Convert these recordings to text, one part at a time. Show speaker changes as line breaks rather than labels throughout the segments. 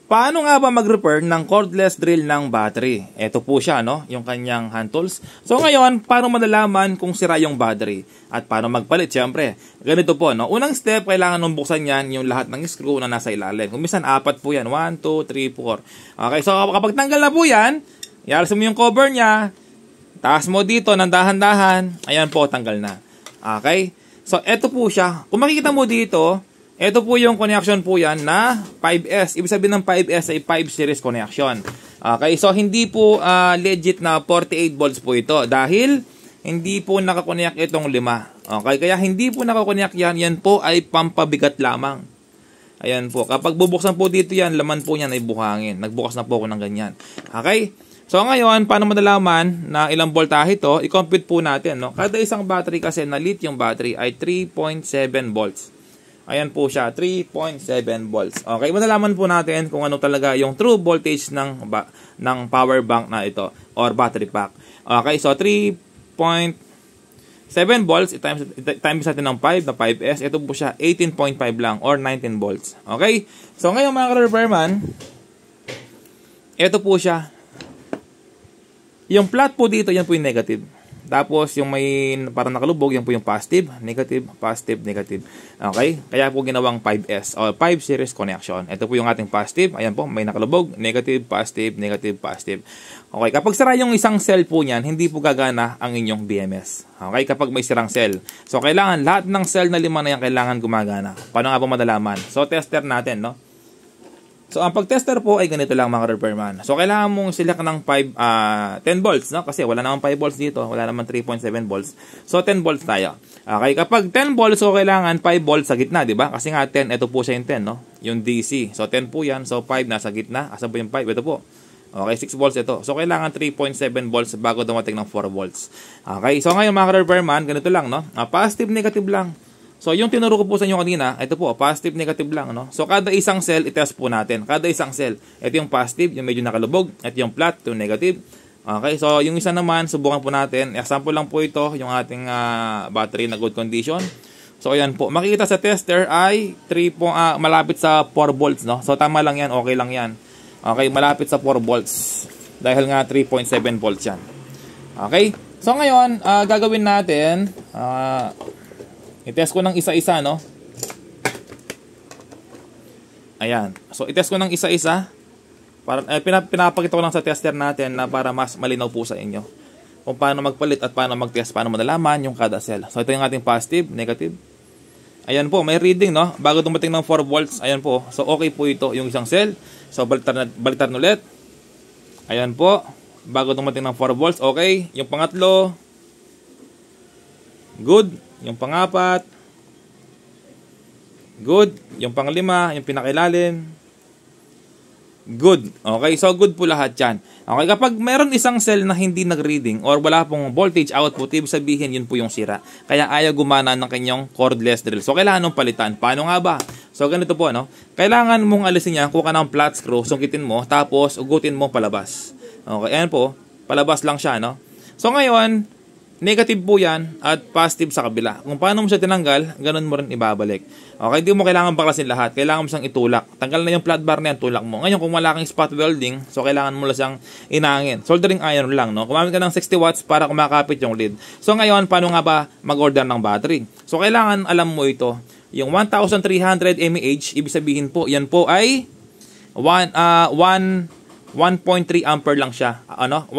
Paano nga ba mag-repair ng cordless drill ng battery? Ito po siya, no? Yung kanyang hand tools. So ngayon, paano malalaman kung sira yung battery? At paano magpalit? Siyempre, ganito po, no? Unang step, kailangan mong buksan yan yung lahat ng screw na nasa ilalim. Kung minsan, 4 po yan. 1, 2, 3, 4. Okay, so kapag tanggal na po yan, ialis mo yung cover niya, taas mo dito ng dahan-dahan, ayan po, tanggal na. Okay? So, ito po siya. Kung makikita mo dito, ito po yung connection po yan na 5S. Ibig sabihin ng 5S ay 5 series connection. Okay, so hindi po legit na 48 volts po ito dahil hindi po nakakonect itong 5. Okay, kaya hindi po nakakonect yan. Yan po ay pampabigat lamang. Ayan po. Kapag bubuksan po dito yan, laman po yan ay buhangin. Nagbukas na po ako ng ganyan. Okay, so ngayon, paano madalaman na ilang voltahe ito? I-compute po natin. No? Kada isang battery kasi na lithium battery ay 3.7 volts. Ayan po siya, 3.7 volts. Okay, malalaman po natin kung ano talaga yung true voltage ng power bank na ito or battery pack. Okay, so 3.7 volts, times natin ng 5 na 5S, ito po siya, 18.5 lang or 19 volts. Okay, so ngayon mga ka-repairman, ito po siya. Yung plot po dito, yan po yung negative. Tapos, yung may parang nakalubog, yan po yung positive, negative, positive, negative. Okay? Kaya po ginawang 5S o 5 series connection. Ito po yung ating positive. Ayan po, may nakalubog, negative, positive, negative, positive. Okay, kapag sira yung isang cell po niyan, hindi po gagana ang inyong BMS. Okay, kapag may sirang cell. So, kailangan lahat ng cell na 5 na yan, kailangan gumagana. Paano nga po madalaman? So, tester natin, no? So, ang pag-tester po ay ganito lang mga repairman. So, kailangan mong select ng 10 volts, no? Kasi wala naman 5 volts dito. Wala naman 3.7 volts. So, 10 volts tayo. Okay, kapag 10 volts, so kailangan 5 volts sa gitna, di ba? Kasi nga 10, ito po siya yung 10, no? Yung DC. So, 10 po yan. So, 5 nasa gitna. Asan po yung 5? Ito po. Okay, 6 volts ito. So, kailangan 3.7 volts bago dumating ng 4 volts. Okay, so ngayon mga repairman, ganito lang, no? Positive, negative lang. So, yung tinuro ko po sa inyo kanina, ito po, positive, negative lang, no? So, kada isang cell, itest po natin. Kada isang cell. Ito yung positive, yung medyo nakalubog. Ito yung flat, yung negative. Okay, so, yung isa naman, subukan po natin. Example lang po ito, yung ating battery na good condition. So, ayan po. Makikita sa tester ay malapit sa 4 volts, no? So, tama lang yan, okay lang yan. Okay, malapit sa 4 volts. Dahil nga 3.7 volts yan. Okay, so ngayon, gagawin natin, i-test ko ng isa-isa, no? Ayan. So, i-test ko ng isa-isa. Pinapakita ko lang sa tester natin na para mas malinaw po sa inyo. Kung paano magpalit at paano mag-test, paano madalaman yung kada cell. So, ito yung ating positive, negative. Ayan po, may reading, no? Bago dumating ng 4 volts, ayan po. So, okay po ito, yung isang cell. So, baliktad ulit. Ayan po. Bago dumating ng 4 volts, okay. Yung pangatlo, good. Yung pangapat, good. Yung panglima, yung pinakailalim, good. Okay, so good po lahat yan. Okay, kapag meron isang cell na hindi nag-reading or wala pong voltage output, ibig sabihin yun po yung sira. Kaya ayaw gumana ng kanyang cordless drill. So, kailangan nung palitan. Paano nga ba? So, ganito po, no? Kailangan mong alisin yan, kuha ka ng flat screw, sungkitin mo, tapos ugutin mo palabas. Okay, ayan po, palabas lang siya, no? So, ngayon, negative po yan at positive sa kabila. Kung paano mo siya tinanggal, ganun mo rin ibabalik. Okay, hindi mo kailangan baklasin lahat. Kailangan mo siyang itulak. Tanggal na yung flat bar na yan, tulak mo. Ngayon, kung wala kang spot welding, so kailangan mo lang siyang inangin. Soldering iron lang, no? Gumamit ka ng 60 watts para kumakapit yung lead. So ngayon, paano nga ba mag-order ng battery? So kailangan alam mo ito. Yung 1,300 mAh, ibig sabihin po, yan po ay 1.3 ampere lang siya. 1.3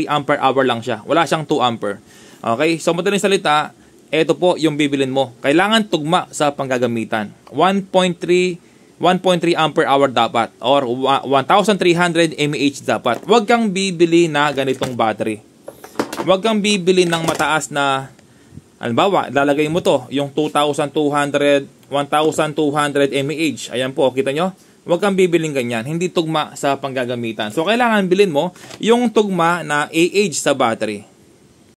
ampere hour lang siya. Wala siyang 2 ampere. Okay, so madaling salita, ito po yung bibilin mo. Kailangan tugma sa panggagamitan. 1.3 ampere hour dapat or 1,300 mAh dapat. Huwag kang bibili na ganitong battery. Huwag kang bibili ng mataas na, halimbawa, lalagay mo to, yung 1,200 mAh. Ayan po, kita nyo? Huwag kang bibiling ganyan. Hindi tugma sa panggagamitan. So, kailangan bilhin mo yung tugma na AH sa battery.